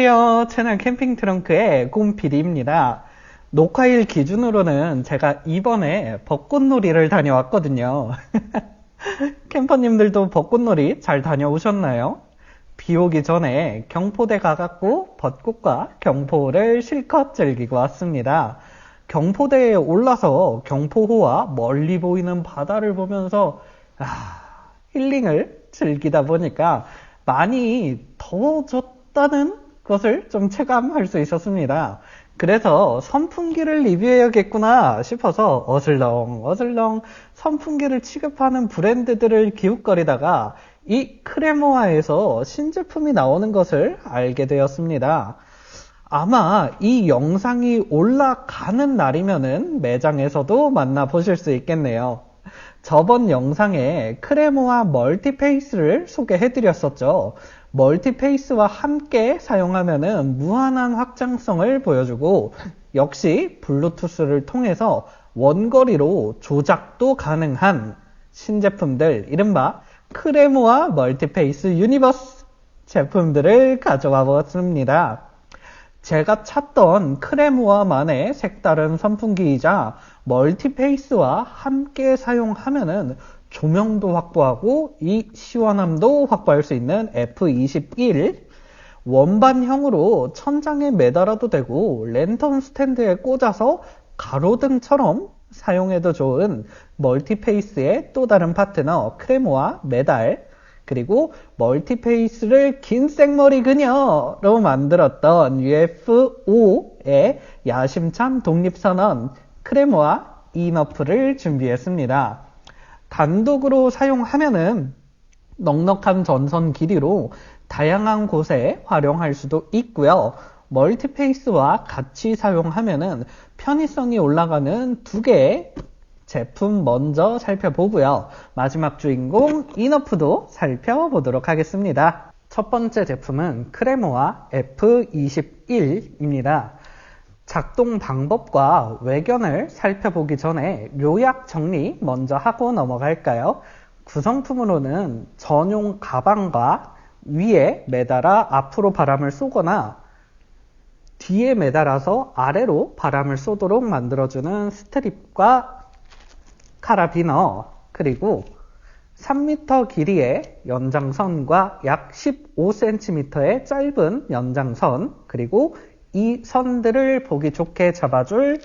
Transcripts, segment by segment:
안녕하세요. 채널 캠핑 트렁크의 곰PD입니다. 녹화일 기준으로는 제가 이번에 벚꽃놀이를 다녀왔거든요. 캠퍼님들도 벚꽃놀이 잘 다녀오셨나요? 비 오기 전에 경포대 가갖고 벚꽃과 경포를 실컷 즐기고 왔습니다. 경포대에 올라서 경포호와 멀리 보이는 바다를 보면서 힐링을 즐기다 보니까 많이 더워졌다는 것을 좀 체감할 수 있었습니다. 그래서 선풍기를 리뷰해야겠구나 싶어서 어슬렁 선풍기를 취급하는 브랜드들을 기웃거리다가 이 크레모아에서 신제품이 나오는 것을 알게 되었습니다. 아마 이 영상이 올라가는 날이면은 매장에서도 만나보실 수 있겠네요. 저번 영상에 크레모아 멀티페이스를 소개해드렸었죠. 멀티페이스와 함께 사용하면은 무한한 확장성을 보여주고 역시 블루투스를 통해서 원거리로 조작도 가능한 신제품들, 이른바 크레모아 멀티페이스 유니버스 제품들을 가져와 보았습니다. 제가 찾던 크레모아만의 색다른 선풍기이자 멀티페이스와 함께 사용하면은 조명도 확보하고 이 시원함도 확보할 수 있는 F21 원반형으로 천장에 매달아도 되고 랜턴 스탠드에 꽂아서 가로등처럼 사용해도 좋은 멀티페이스의 또 다른 파트너 크레모아 메달, 그리고 멀티페이스를 긴 생머리 그녀로 만들었던 UFO의 야심찬 독립선언 크레모아 이너프를 준비했습니다. 단독으로 사용하면은 넉넉한 전선 길이로 다양한 곳에 활용할 수도 있고요. 멀티페이스와 같이 사용하면은 편의성이 올라가는 두 개의 제품 먼저 살펴보고요. 마지막 주인공 이너프도 살펴보도록 하겠습니다. 첫 번째 제품은 크레모아 F21입니다. 작동 방법과 외견을 살펴보기 전에 요약 정리 먼저 하고 넘어갈까요? 구성품으로는 전용 가방과 위에 매달아 앞으로 바람을 쏘거나 뒤에 매달아서 아래로 바람을 쏘도록 만들어주는 스트립과 카라비너, 그리고 3m 길이의 연장선과 약 15cm의 짧은 연장선, 그리고 이 선들을 보기 좋게 잡아줄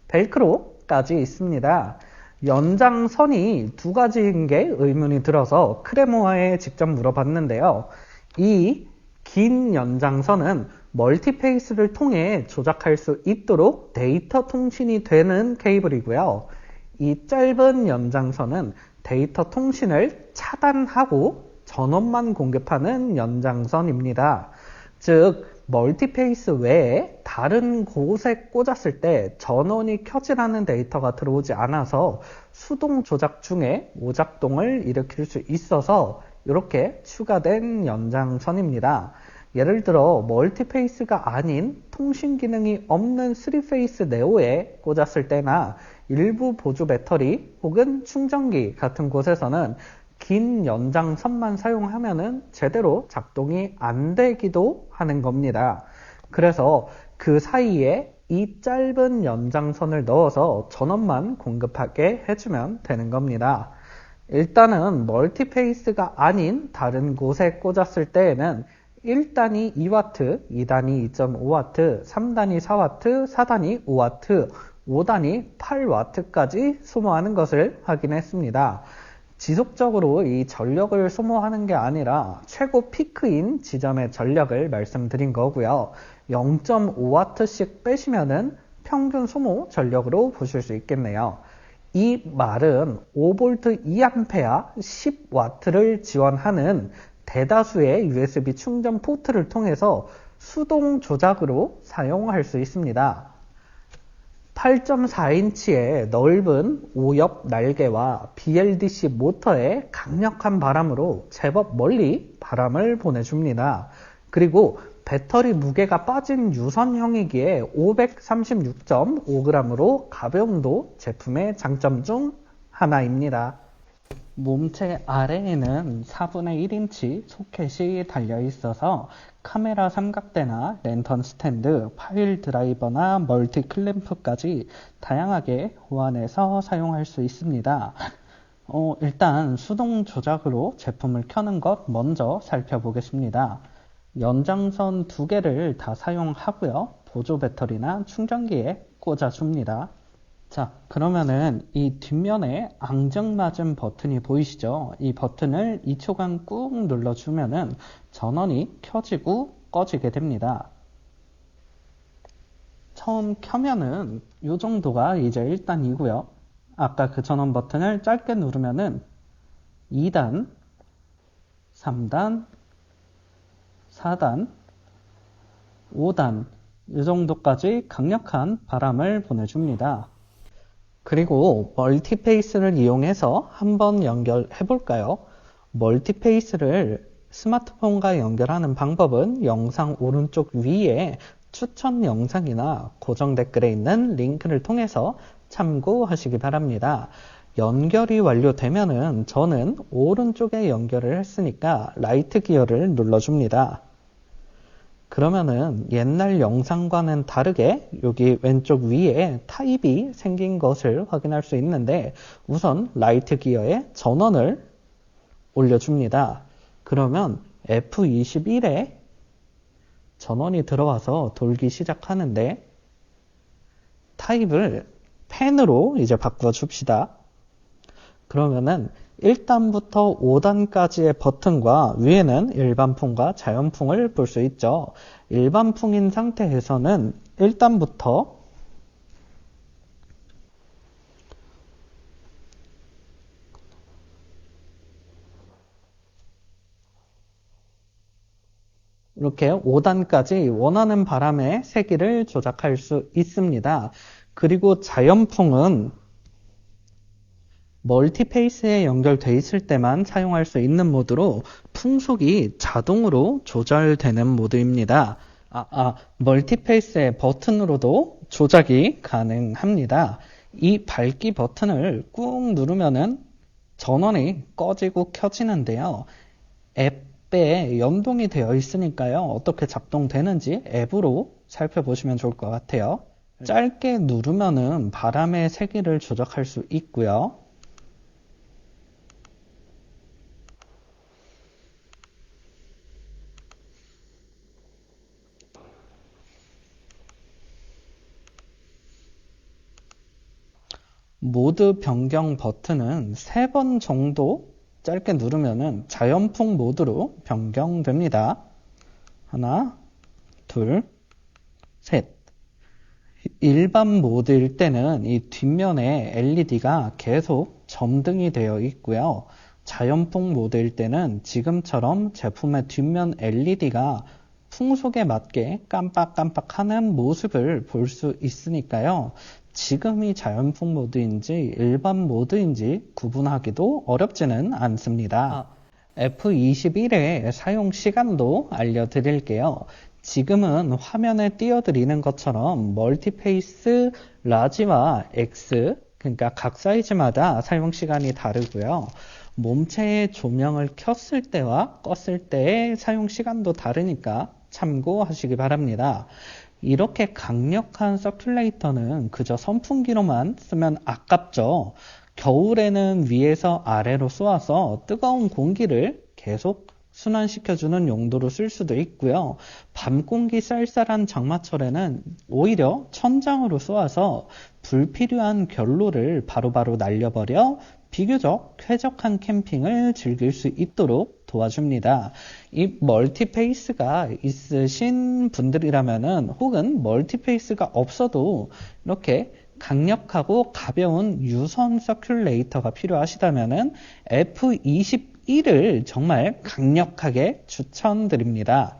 벨크로까지 있습니다. 연장선이 두 가지인 게 의문이 들어서 크레모아에 직접 물어봤는데요. 이 긴 연장선은 멀티페이스를 통해 조작할 수 있도록 데이터 통신이 되는 케이블이고요. 이 짧은 연장선은 데이터 통신을 차단하고 전원만 공급하는 연장선입니다. 즉, 멀티페이스 외에 다른 곳에 꽂았을 때 전원이 켜질 않은 데이터가 들어오지 않아서 수동 조작 중에 오작동을 일으킬 수 있어서 이렇게 추가된 연장선입니다. 예를 들어 멀티페이스가 아닌 통신 기능이 없는 3페이스 네오에 꽂았을 때나 일부 보조 배터리 혹은 충전기 같은 곳에서는 긴 연장선만 사용하면은 제대로 작동이 안 되기도 하는 겁니다. 그래서 그 사이에 이 짧은 연장선을 넣어서 전원만 공급하게 해주면 되는 겁니다. 일단은 멀티페이스가 아닌 다른 곳에 꽂았을 때에는 1단이 2W, 2단이 2.5W, 3단이 4W, 4단이 5W, 5단이 8W까지 소모하는 것을 확인했습니다. 지속적으로 이 전력을 소모하는 게 아니라 최고 피크인 지점의 전력을 말씀드린 거고요. 0.5W씩 빼시면은 평균 소모 전력으로 보실 수 있겠네요. 이 말은 5V 2A 10W를 지원하는 대다수의 USB 충전 포트를 통해서 수동 조작으로 사용할 수 있습니다. 8.4인치의 넓은 5옆 날개와 BLDC 모터의 강력한 바람으로 제법 멀리 바람을 보내줍니다. 그리고 배터리 무게가 빠진 유선형이기에 536.5g으로 가벼움도 제품의 장점 중 하나입니다. 몸체 아래에는 4분의 1인치 소켓이 달려 있어서 카메라 삼각대나 랜턴 스탠드, 파일 드라이버나 멀티 클램프까지 다양하게 호환해서 사용할 수 있습니다. 일단 수동 조작으로 제품을 켜는 것 먼저 살펴보겠습니다. 연장선 2개를 다 사용하고요. 보조 배터리나 충전기에 꽂아줍니다. 자, 그러면은 이 뒷면에 앙증맞은 버튼이 보이시죠? 이 버튼을 2초간 꾹 눌러주면은 전원이 켜지고 꺼지게 됩니다. 처음 켜면은 이 정도가 이제 1단이고요. 아까 그 전원 버튼을 짧게 누르면은 2단, 3단, 4단, 5단 이 정도까지 강력한 바람을 보내줍니다. 그리고 멀티페이스를 이용해서 한번 연결해 볼까요? 멀티페이스를 스마트폰과 연결하는 방법은 영상 오른쪽 위에 추천 영상이나 고정 댓글에 있는 링크를 통해서 참고하시기 바랍니다. 연결이 완료되면은 저는 오른쪽에 연결을 했으니까 라이트 기어를 눌러줍니다. 그러면은 옛날 영상과는 다르게 여기 왼쪽 위에 타입이 생긴 것을 확인할 수 있는데 우선 라이트 기어에 전원을 올려줍니다. 그러면 F21에 전원이 들어와서 돌기 시작하는데 타입을 펜으로 이제 바꿔줍시다. 그러면은 1단부터 5단까지의 버튼과 위에는 일반풍과 자연풍을 볼 수 있죠. 일반풍인 상태에서는 1단부터 이렇게 5단까지 원하는 바람의 세기를 조작할 수 있습니다. 그리고 자연풍은 멀티페이스에 연결되어 있을 때만 사용할 수 있는 모드로 풍속이 자동으로 조절되는 모드입니다. 멀티페이스의 버튼으로도 조작이 가능합니다. 이 밝기 버튼을 꾹 누르면은 전원이 꺼지고 켜지는데요. 앱에 연동이 되어 있으니까요. 어떻게 작동되는지 앱으로 살펴보시면 좋을 것 같아요. 짧게 누르면은 바람의 세기를 조작할 수 있고요. 모드 변경 버튼은 3번 정도 짧게 누르면은 자연풍 모드로 변경됩니다. 하나, 둘, 셋. 일반 모드일 때는 이 뒷면에 LED가 계속 점등이 되어 있고요. 자연풍 모드일 때는 지금처럼 제품의 뒷면 LED가 풍속에 맞게 깜빡깜빡하는 모습을 볼 수 있으니까요. 지금이 자연풍 모드인지 일반 모드인지 구분하기도 어렵지는 않습니다. F21의 사용 시간도 알려드릴게요. 지금은 화면에 띄워드리는 것처럼 멀티페이스 라지와 X, 그러니까 각 사이즈마다 사용 시간이 다르고요. 몸체의 조명을 켰을 때와 껐을 때의 사용 시간도 다르니까 참고하시기 바랍니다. 이렇게 강력한 서큘레이터는 그저 선풍기로만 쓰면 아깝죠. 겨울에는 위에서 아래로 쏘아서 뜨거운 공기를 계속 순환시켜주는 용도로 쓸 수도 있고요. 밤 공기 쌀쌀한 장마철에는 오히려 천장으로 쏘아서 불필요한 결로를 바로바로 날려버려 비교적 쾌적한 캠핑을 즐길 수 있도록 도와줍니다. 이 멀티페이스가 있으신 분들이라면은 혹은 멀티페이스가 없어도 이렇게 강력하고 가벼운 유선 서큘레이터가 필요하시다면은 F21을 정말 강력하게 추천드립니다.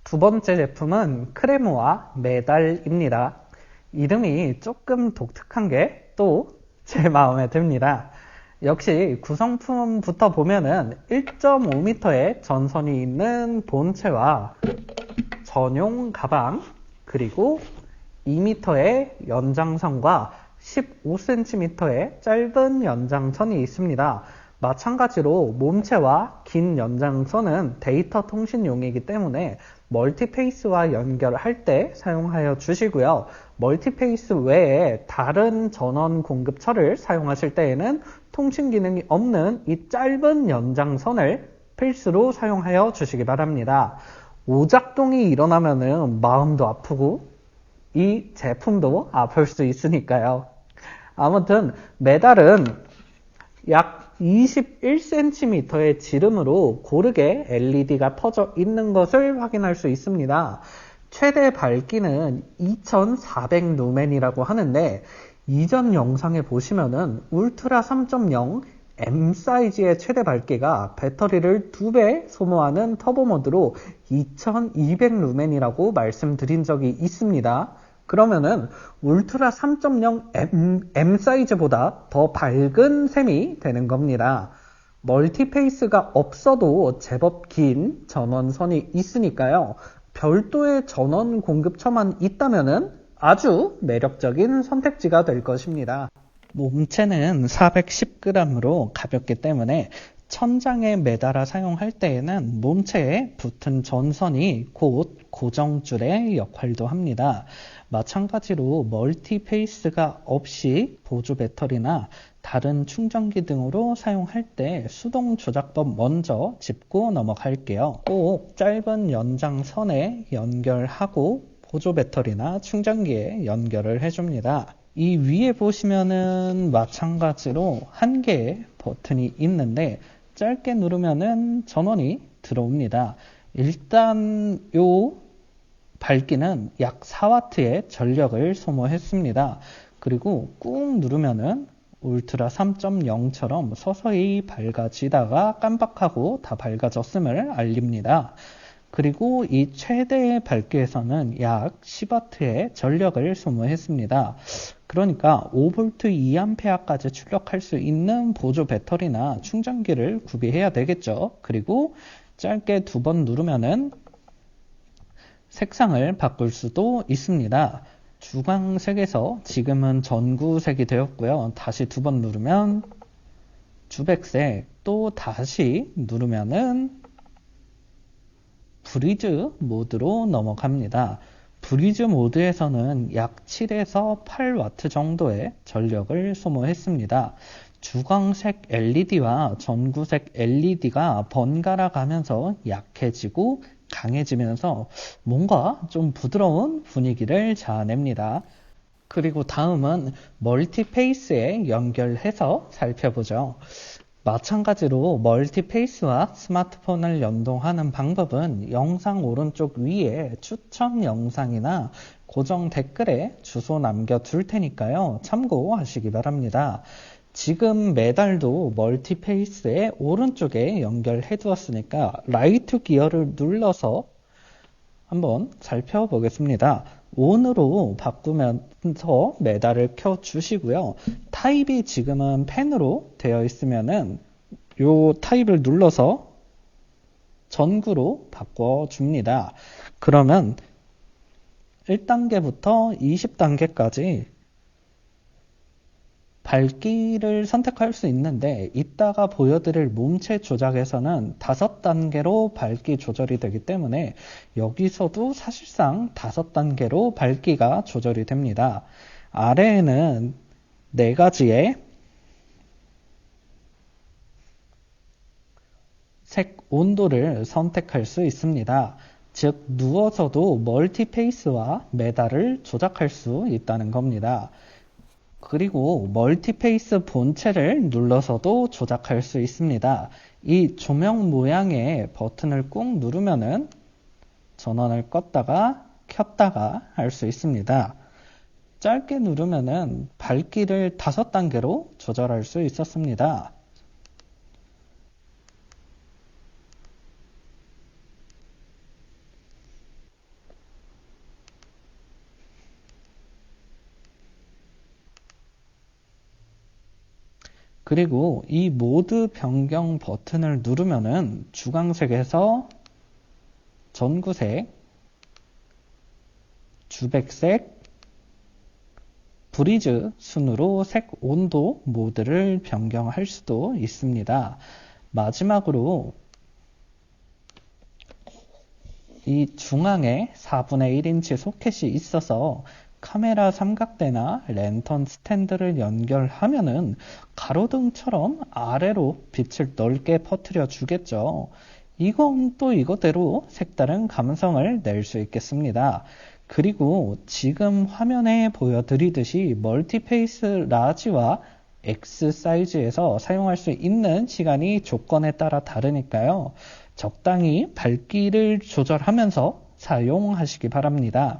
두 번째 제품은 크레모아 메달입니다. 이름이 조금 독특한 게 또 제 마음에 듭니다. 역시 구성품부터 보면은 1.5m의 전선이 있는 본체와 전용 가방, 그리고 2m의 연장선과 15cm의 짧은 연장선이 있습니다. 마찬가지로 몸체와 긴 연장선은 데이터 통신용이기 때문에 멀티페이스와 연결할 때 사용하여 주시고요. 멀티페이스 외에 다른 전원 공급처를 사용하실 때에는 통신 기능이 없는 이 짧은 연장선을 필수로 사용하여 주시기 바랍니다. 오작동이 일어나면은 마음도 아프고 이 제품도 아플 수 있으니까요. 아무튼 메달은 약 21cm의 지름으로 고르게 LED가 퍼져 있는 것을 확인할 수 있습니다. 최대 밝기는 2400루멘이라고 하는데 이전 영상에 보시면은 울트라 3.0 M 사이즈의 최대 밝기가 배터리를 2배 소모하는 터보 모드로 2200루멘이라고 말씀드린 적이 있습니다. 그러면은 울트라 3.0 M 사이즈보다 더 밝은 셈이 되는 겁니다. 멀티페이스가 없어도 제법 긴 전원선이 있으니까요. 별도의 전원 공급처만 있다면은 아주 매력적인 선택지가 될 것입니다. 몸체는 410g으로 가볍기 때문에 천장에 매달아 사용할 때에는 몸체에 붙은 전선이 곧 고정줄의 역할도 합니다. 마찬가지로 멀티페이스가 없이 보조 배터리나 다른 충전기 등으로 사용할 때 수동 조작법 먼저 짚고 넘어갈게요. 꼭 짧은 연장선에 연결하고 보조 배터리나 충전기에 연결을 해줍니다. 이 위에 보시면은 마찬가지로 한 개의 버튼이 있는데 짧게 누르면은 전원이 들어옵니다. 일단 요 밝기는 약 4W의 전력을 소모했습니다. 그리고 꾹 누르면은 울트라 3.0처럼 서서히 밝아지다가 깜빡하고 다 밝아졌음을 알립니다. 그리고 이 최대의 밝기에서는 약 10W의 전력을 소모했습니다. 그러니까 5V 2A까지 출력할 수 있는 보조 배터리나 충전기를 구비해야 되겠죠. 그리고 짧게 2번 누르면은 색상을 바꿀 수도 있습니다. 주광색에서 지금은 전구색이 되었고요. 다시 2번 누르면 주백색, 또 다시 누르면은 브리즈 모드로 넘어갑니다. 브리즈 모드에서는 약 7에서 8W 정도의 전력을 소모했습니다. 주광색 LED와 전구색 LED가 번갈아 가면서 약해지고 강해지면서 뭔가 좀 부드러운 분위기를 자아냅니다. 그리고 다음은 멀티페이스에 연결해서 살펴보죠. 마찬가지로 멀티페이스와 스마트폰을 연동하는 방법은 영상 오른쪽 위에 추천 영상이나 고정 댓글에 주소 남겨둘 테니까요. 참고하시기 바랍니다. 지금 메달도 멀티페이스의 오른쪽에 연결해 두었으니까 라이트 기어를 눌러서 한번 살펴보겠습니다. ON으로 바꾸면서 메달을 켜주시고요. 타입이 지금은 펜으로 되어 있으면은 요 타입을 눌러서 전구로 바꿔줍니다. 그러면 1단계부터 20단계까지 밝기를 선택할 수 있는데 이따가 보여드릴 몸체 조작에서는 5단계로 밝기 조절이 되기 때문에 여기서도 사실상 5단계로 밝기가 조절이 됩니다. 아래에는 4가지의 색 온도를 선택할 수 있습니다. 즉 누워서도 멀티페이스와 메달을 조작할 수 있다는 겁니다. 그리고 멀티페이스 본체를 눌러서도 조작할 수 있습니다. 이 조명 모양의 버튼을 꾹 누르면은 전원을 껐다가 켰다가 할 수 있습니다. 짧게 누르면은 밝기를 5단계로 조절할 수 있었습니다. 그리고 이 모드 변경 버튼을 누르면은 주광색에서 전구색, 주백색, 브리즈 순으로 색 온도 모드를 변경할 수도 있습니다. 마지막으로 이 중앙에 4분의 1인치 소켓이 있어서 카메라 삼각대나 랜턴 스탠드를 연결하면은 가로등처럼 아래로 빛을 넓게 퍼뜨려 주겠죠. 이건 또 이거대로 색다른 감성을 낼 수 있겠습니다. 그리고 지금 화면에 보여드리듯이 멀티페이스 라지와 X 사이즈에서 사용할 수 있는 시간이 조건에 따라 다르니까요. 적당히 밝기를 조절하면서 사용하시기 바랍니다.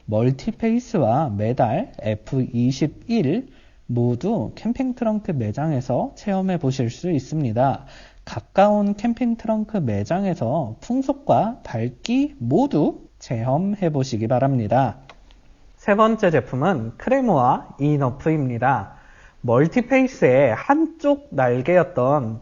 멀티페이스와 메달 F21 모두 캠핑 트렁크 매장에서 체험해 보실 수 있습니다. 가까운 캠핑 트렁크 매장에서 풍속과 밝기 모두 체험해 보시기 바랍니다. 세 번째 제품은 크레모아 이너프입니다. 멀티페이스의 한쪽 날개였던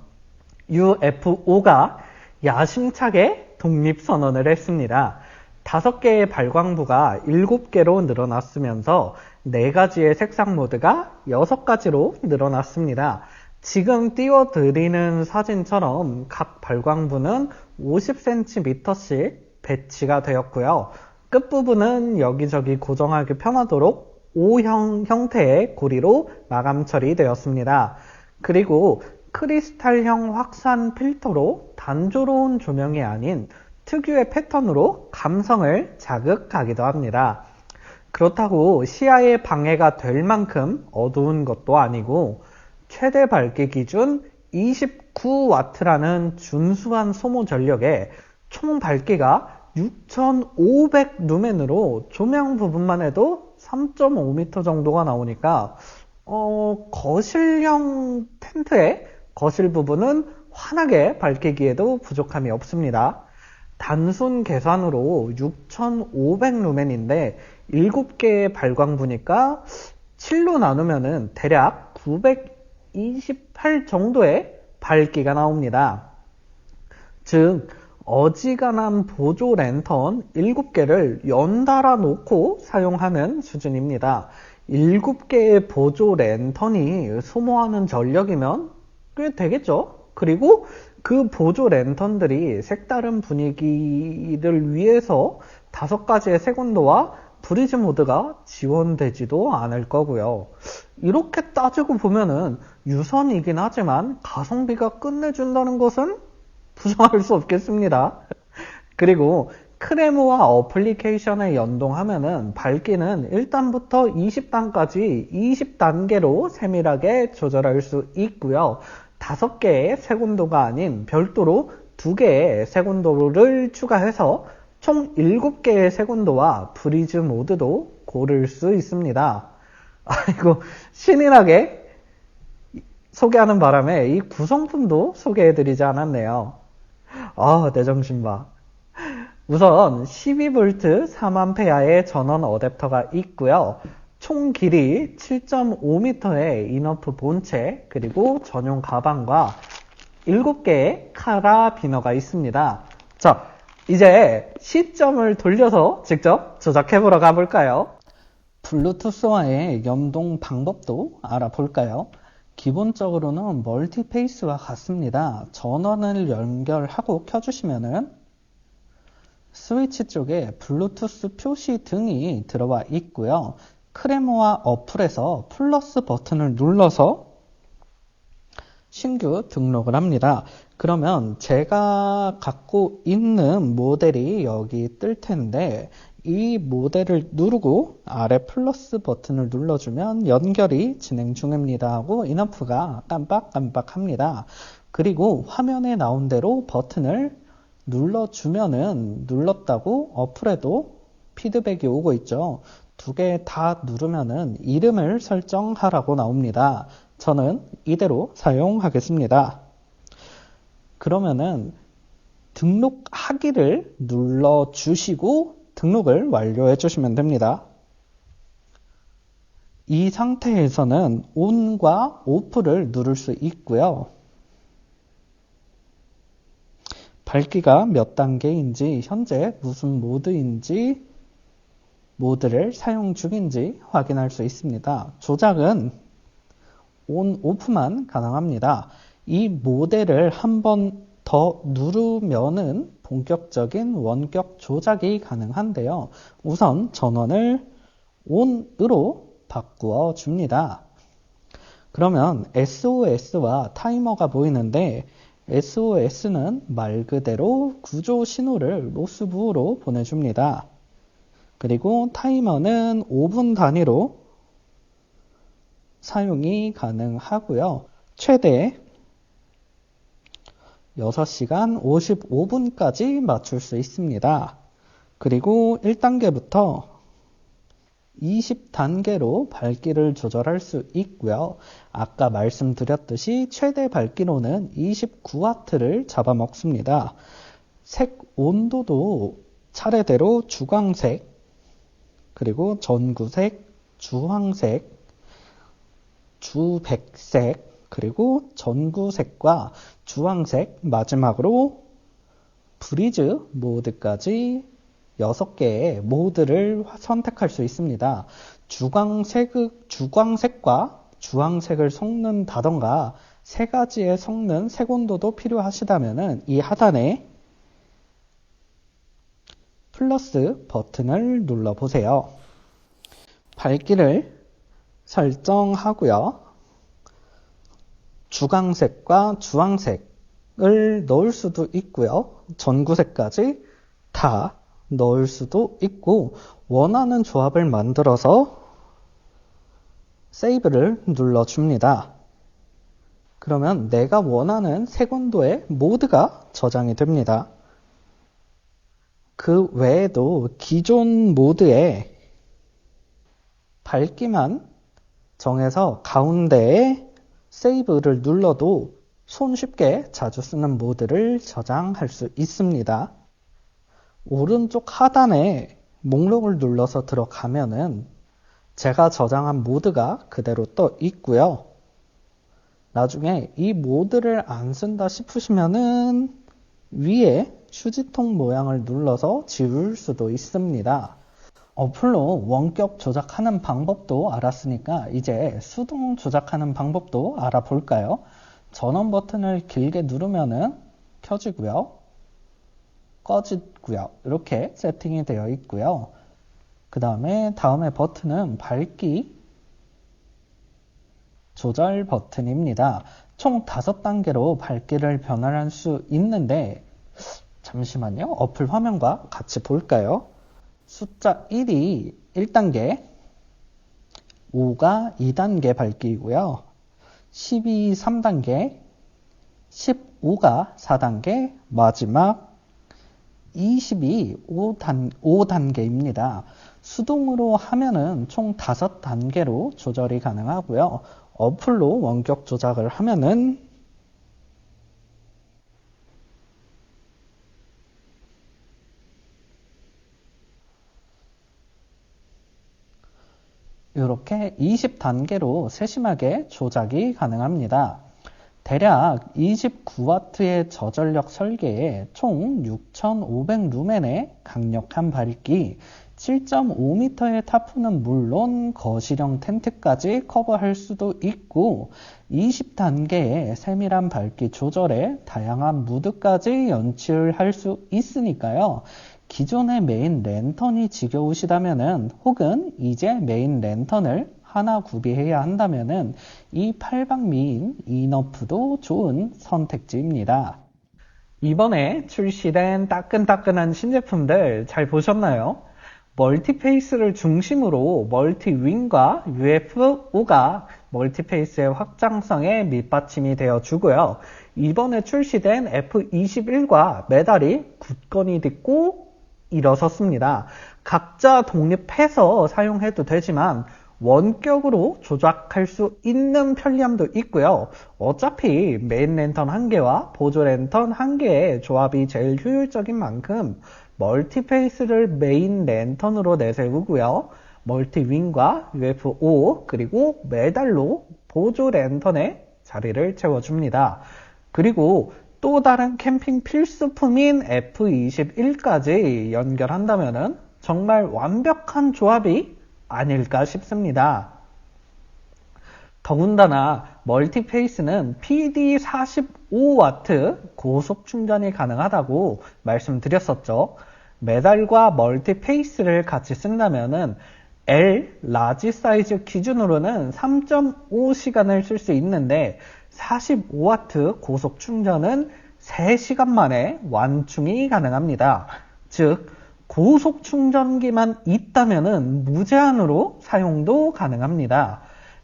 UFO가 야심차게 독립선언을 했습니다. 5개의 발광부가 7개로 늘어났으면서 4가지의 색상 모드가 6가지로 늘어났습니다. 지금 띄워드리는 사진처럼 각 발광부는 50cm씩 배치가 되었고요. 끝부분은 여기저기 고정하기 편하도록 O형 형태의 고리로 마감 처리되었습니다. 그리고 크리스탈형 확산 필터로 단조로운 조명이 아닌 특유의 패턴으로 감성을 자극하기도 합니다. 그렇다고 시야에 방해가 될 만큼 어두운 것도 아니고 최대 밝기 기준 29W라는 준수한 소모 전력에 총 밝기가 6500 루멘으로 조명 부분만 해도 3.5m 정도가 나오니까 거실형 텐트의 거실 부분은 환하게 밝히기에도 부족함이 없습니다. 단순 계산으로 6500 루멘인데 7개의 발광부니까 7로 나누면은 대략 928 정도의 밝기가 나옵니다. 즉 어지간한 보조 랜턴 7개를 연달아 놓고 사용하는 수준입니다. 7개의 보조 랜턴이 소모하는 전력이면 꽤 되겠죠? 그리고 그 보조 랜턴들이 색다른 분위기를 위해서 5가지의 색온도와 브리즈 모드가 지원되지도 않을 거고요. 이렇게 따지고 보면은 유선이긴 하지만 가성비가 끝내준다는 것은 부정할 수 없겠습니다. 그리고 크레모와 어플리케이션에 연동하면은 밝기는 1단부터 20단까지 20단계로 세밀하게 조절할 수 있고요. 5개의 색온도가 아닌 별도로 2개의 색온도를 추가해서 총 7개의 색온도와 브리즈 모드도 고를 수 있습니다. 아이고, 신인하게 소개하는 바람에 이 구성품도 소개해드리지 않았네요. 내 정신 봐. 우선 12V 3A의 전원 어댑터가 있고요. 총 길이 7.5m의 인어프 본체, 그리고 전용 가방과 7개의 카라비너가 있습니다. 자, 이제 시점을 돌려서 직접 조작해보러 가볼까요? 블루투스와의 연동 방법도 알아볼까요? 기본적으로는 멀티페이스와 같습니다. 전원을 연결하고 켜주시면은 스위치 쪽에 블루투스 표시 등이 들어와 있고요. 크레모아 어플에서 플러스 버튼을 눌러서 신규 등록을 합니다. 그러면 제가 갖고 있는 모델이 여기 뜰 텐데 이 모델을 누르고 아래 플러스 버튼을 눌러주면 연결이 진행 중입니다 하고 인어프가 깜빡깜빡합니다. 그리고 화면에 나온 대로 버튼을 눌러주면은 눌렀다고 어플에도 피드백이 오고 있죠. 2개 다 누르면은 이름을 설정하라고 나옵니다. 저는 이대로 사용하겠습니다. 그러면은 등록하기를 눌러주시고 등록을 완료해 주시면 됩니다. 이 상태에서는 ON과 OFF를 누를 수 있고요. 밝기가 몇 단계인지, 현재 무슨 모드인지 모드를 사용 중인지 확인할 수 있습니다. 조작은 온, 오프만 가능합니다. 이 모델을 한 번 더 누르면은 본격적인 원격 조작이 가능한데요. 우선 전원을 ON으로 바꾸어 줍니다. 그러면 SOS와 타이머가 보이는데 SOS는 말 그대로 구조 신호를 로스부호로 보내줍니다. 그리고 타이머는 5분 단위로 사용이 가능하고요. 최대 6시간 55분까지 맞출 수 있습니다. 그리고 1단계부터 20단계로 밝기를 조절할 수 있고요. 아까 말씀드렸듯이 최대 밝기로는 29W를 잡아먹습니다. 색 온도도 차례대로 주광색, 그리고 전구색, 주황색, 주백색, 그리고 전구색과 주황색, 마지막으로 브리즈 모드까지 6개의 모드를 선택할 수 있습니다. 주광색과 주황색을 섞는다던가 3가지의 섞는 색온도도 필요하시다면 이 하단에 플러스 버튼을 눌러보세요. 밝기를 설정하고요. 주광색과 주황색을 넣을 수도 있고요. 전구색까지 다 넣을 수도 있고 원하는 조합을 만들어서 세이브를 눌러줍니다. 그러면 내가 원하는 색온도의 모드가 저장이 됩니다. 그 외에도 기존 모드에 밝기만 정해서 가운데에 세이브를 눌러도 손쉽게 자주 쓰는 모드를 저장할 수 있습니다. 오른쪽 하단에 목록을 눌러서 들어가면은 제가 저장한 모드가 그대로 떠 있고요. 나중에 이 모드를 안 쓴다 싶으시면은 위에 휴지통 모양을 눌러서 지울 수도 있습니다. 어플로 원격 조작하는 방법도 알았으니까 이제 수동 조작하는 방법도 알아볼까요? 전원 버튼을 길게 누르면은 켜지고요. 꺼지고요. 이렇게 세팅이 되어 있고요. 그 다음에 버튼은 밝기 조절 버튼입니다. 총 5단계로 밝기를 변환할 수 있는데 잠시만요. 어플 화면과 같이 볼까요? 숫자 1이 1단계, 5가 2단계 밝기이고요. 12, 3단계, 15가 4단계, 마지막 20이 5단계입니다. 수동으로 하면은 총 5단계로 조절이 가능하고요. 어플로 원격 조작을 하면은 이렇게 20단계로 세심하게 조작이 가능합니다. 대략 29W의 저전력 설계에 총 6500루멘의 강력한 밝기, 7.5m의 타프는 물론 거실형 텐트까지 커버할 수도 있고 20단계의 세밀한 밝기 조절에 다양한 무드까지 연출할 수 있으니까요. 기존의 메인 랜턴이 지겨우시다면은 혹은 이제 메인 랜턴을 하나 구비해야 한다면은 이 8방미인 이너프도 좋은 선택지입니다. 이번에 출시된 따끈따끈한 신제품들 잘 보셨나요? 멀티페이스를 중심으로 멀티윙과 UFO가 멀티페이스의 확장성에 밑받침이 되어 주고요. 이번에 출시된 F21과 메달이 굳건히 딛고 일어섰습니다. 각자 독립해서 사용해도 되지만 원격으로 조작할 수 있는 편리함도 있고요. 어차피 메인 랜턴 1개와 보조 랜턴 1개의 조합이 제일 효율적인 만큼 멀티페이스를 메인 랜턴으로 내세우고요. 멀티윙과 UFO 그리고 메달로 보조 랜턴의 자리를 채워줍니다. 그리고 또 다른 캠핑 필수품인 F21까지 연결한다면 정말 완벽한 조합이 아닐까 싶습니다. 더군다나 멀티페이스는 PD45W 고속 충전이 가능하다고 말씀드렸었죠. 메달과 멀티페이스를 같이 쓴다면은 L 라지 사이즈 기준으로는 3.5시간을 쓸 수 있는데 45W 고속 충전은 3시간 만에 완충이 가능합니다. 즉 고속 충전기만 있다면은 무제한으로 사용도 가능합니다.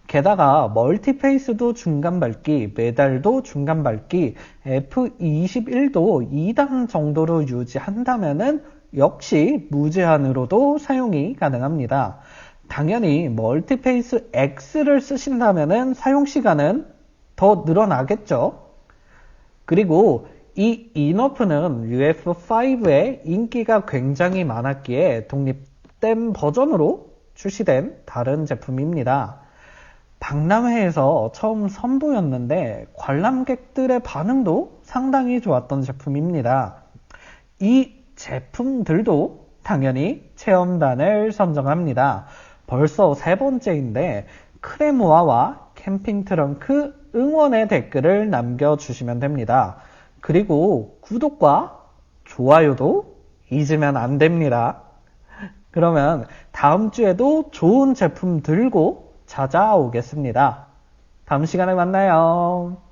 게다가 멀티페이스도 중간 밝기, 메달도 중간 밝기, F21도 2단 정도로 유지한다면은 역시 무제한으로도 사용이 가능합니다. 당연히 멀티페이스 X를 쓰신다면은 사용 시간은 더 늘어나겠죠. 그리고 이 이너프는 UF5의 인기가 굉장히 많았기에 독립된 버전으로 출시된 다른 제품입니다. 박람회에서 처음 선보였는데 관람객들의 반응도 상당히 좋았던 제품입니다. 이 제품들도 당연히 체험단을 선정합니다. 벌써 3번째인데 크레모아와 캠핑 트렁크 응원의 댓글을 남겨주시면 됩니다. 그리고 구독과 좋아요도 잊으면 안 됩니다. 그러면 다음 주에도 좋은 제품 들고 찾아오겠습니다. 다음 시간에 만나요.